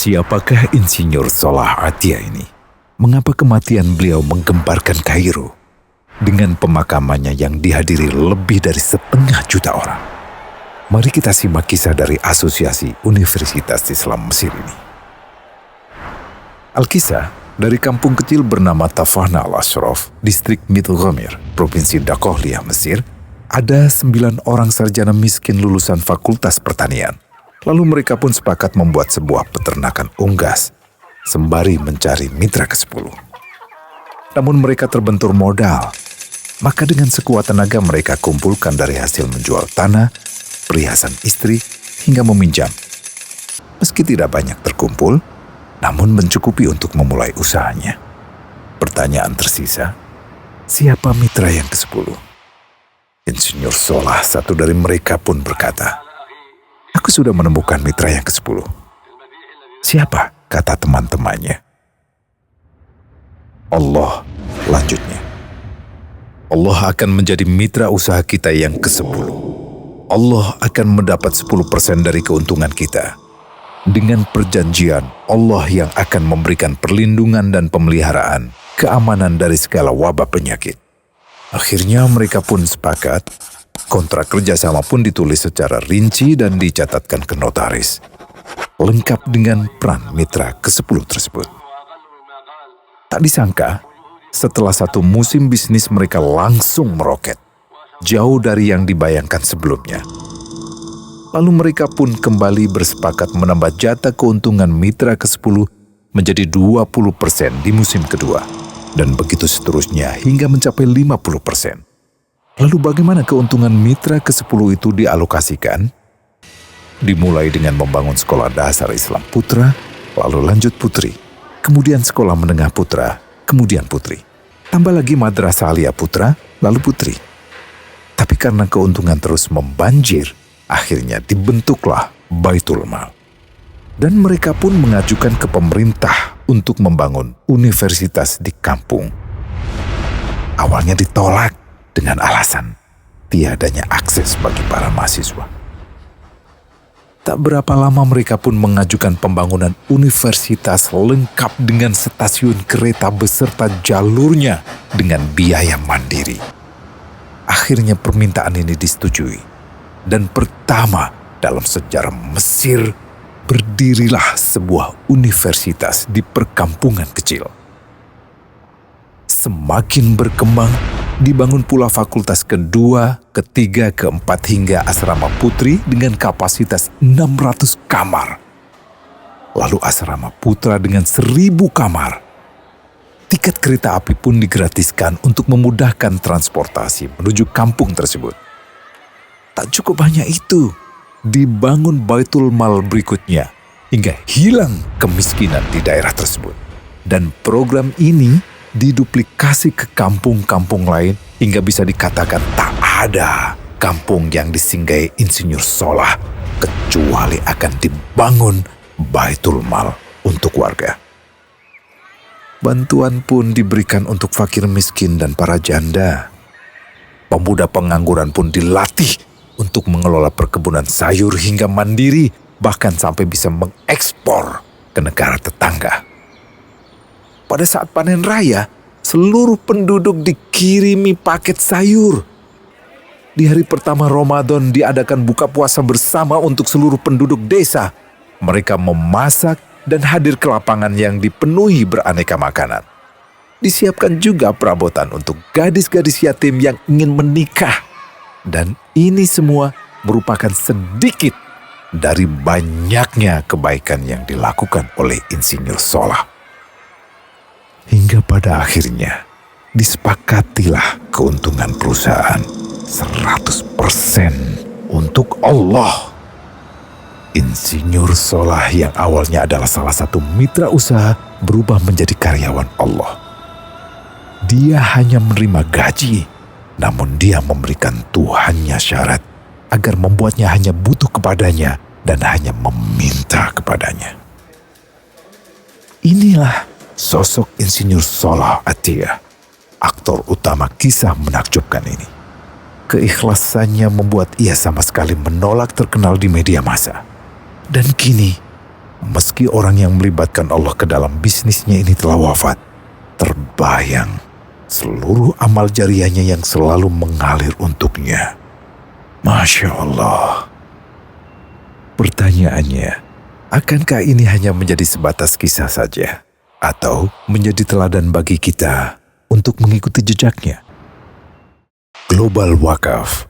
Siapakah Insinyur Solah Atia ini? Mengapa kematian beliau menggemparkan Kairo? Dengan pemakamannya yang dihadiri lebih dari 1,5 juta orang. Mari kita simak kisah dari Asosiasi Universitas Islam Mesir ini. Al-Kisah dari kampung kecil bernama Tafahna al-Ashraf, distrik Middle Ghamir, Provinsi Dakohlia, Mesir, ada 9 orang sarjana miskin lulusan Fakultas Pertanian. Lalu mereka pun sepakat membuat sebuah peternakan unggas, sembari mencari mitra ke-10. Namun mereka terbentur modal, maka dengan sekuat tenaga mereka kumpulkan dari hasil menjual tanah, perhiasan istri, hingga meminjam. Meski tidak banyak terkumpul, namun mencukupi untuk memulai usahanya. Pertanyaan tersisa, siapa mitra yang ke-10? Insinyur Solah, satu dari mereka pun berkata, "Aku sudah menemukan mitra yang ke-10. Siapa?" kata teman-temannya. "Allah," lanjutnya. "Allah akan menjadi mitra usaha kita yang ke-10. Allah akan mendapat 10% dari keuntungan kita. Dengan perjanjian, Allah yang akan memberikan perlindungan dan pemeliharaan, keamanan dari segala wabah penyakit." Akhirnya mereka pun sepakat. Kontrak kerjasama pun ditulis secara rinci dan dicatatkan ke notaris, lengkap dengan peran mitra ke-10 tersebut. Tak disangka, setelah 1 musim bisnis mereka langsung meroket, jauh dari yang dibayangkan sebelumnya. Lalu mereka pun kembali bersepakat menambah jatah keuntungan mitra ke-10 menjadi 20% di musim kedua, dan begitu seterusnya hingga mencapai 50%. Lalu bagaimana keuntungan mitra ke-10 itu dialokasikan? Dimulai dengan membangun sekolah dasar Islam putra, lalu lanjut putri, kemudian sekolah menengah putra, kemudian putri. Tambah lagi madrasah aliyah putra, lalu putri. Tapi karena keuntungan terus membanjir, akhirnya dibentuklah Baitul Mal. Dan mereka pun mengajukan ke pemerintah untuk membangun universitas di kampung. Awalnya ditolak dengan alasan tiadanya akses bagi para mahasiswa. Tak berapa lama mereka pun mengajukan pembangunan universitas lengkap dengan stasiun kereta beserta jalurnya dengan biaya mandiri. Akhirnya permintaan ini disetujui, dan pertama dalam sejarah Mesir berdirilah sebuah universitas di perkampungan kecil. Semakin berkembang, dibangun pula fakultas kedua, ketiga, keempat hingga asrama putri dengan kapasitas 600 kamar. Lalu asrama putra dengan 1.000 kamar. Tiket kereta api pun digratiskan untuk memudahkan transportasi menuju kampung tersebut. Tak cukup hanya itu, dibangun Baitul Mal berikutnya hingga hilang kemiskinan di daerah tersebut. Dan program ini diduplikasi ke kampung-kampung lain hingga bisa dikatakan tak ada kampung yang disinggahi Insinyur Solah kecuali akan dibangun Baitul Mal untuk warga. Bantuan pun diberikan untuk fakir miskin dan para janda. Pemuda pengangguran pun dilatih untuk mengelola perkebunan sayur hingga mandiri, bahkan sampai bisa mengekspor ke negara tetangga. Pada saat panen raya, seluruh penduduk dikirimi paket sayur. Di hari pertama Ramadan diadakan buka puasa bersama untuk seluruh penduduk desa. Mereka memasak dan hadir ke lapangan yang dipenuhi beraneka makanan. Disiapkan juga perabotan untuk gadis-gadis yatim yang ingin menikah. Dan ini semua merupakan sedikit dari banyaknya kebaikan yang dilakukan oleh Insinyur Solah. Hingga pada akhirnya disepakatilah keuntungan perusahaan 100% untuk Allah. Insinyur Solah yang awalnya adalah salah satu mitra usaha berubah menjadi karyawan Allah. Dia hanya menerima gaji, namun dia memberikan Tuhannya syarat agar membuatnya hanya butuh kepadanya dan hanya meminta kepadanya. Inilah sosok Insinyur Solah Atia, aktor utama kisah menakjubkan ini. Keikhlasannya membuat ia sama sekali menolak terkenal di media massa. Dan kini, meski orang yang melibatkan Allah ke dalam bisnisnya ini telah wafat, terbayang seluruh amal jariahnya yang selalu mengalir untuknya. Masya Allah. Pertanyaannya, akankah ini hanya menjadi sebatas kisah saja? Atau menjadi teladan bagi kita untuk mengikuti jejaknya? Global Wakaf